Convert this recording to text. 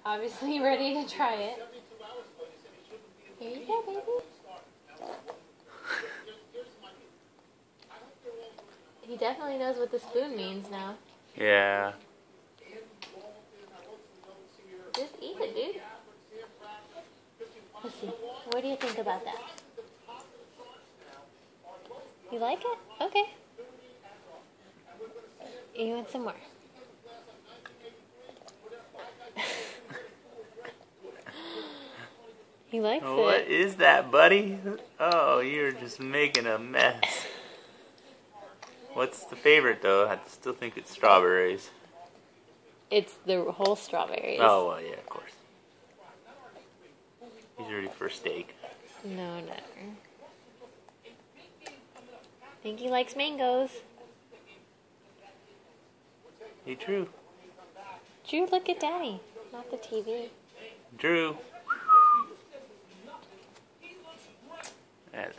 Obviously ready to try it. Here you go, baby. He definitely knows what the spoon means now. Yeah. Just eat it, dude. Let's see. What do you think about that? You like it? Okay. You want some more? He likes it. What is that, buddy? Oh, you're just making a mess. What's the favorite, though? I still think it's strawberries. It's the whole strawberries. Oh, well, yeah, of course. He's ready for steak. No. I think he likes mangoes. Hey, Drew. Drew, look at Daddy, not the TV. Drew. That's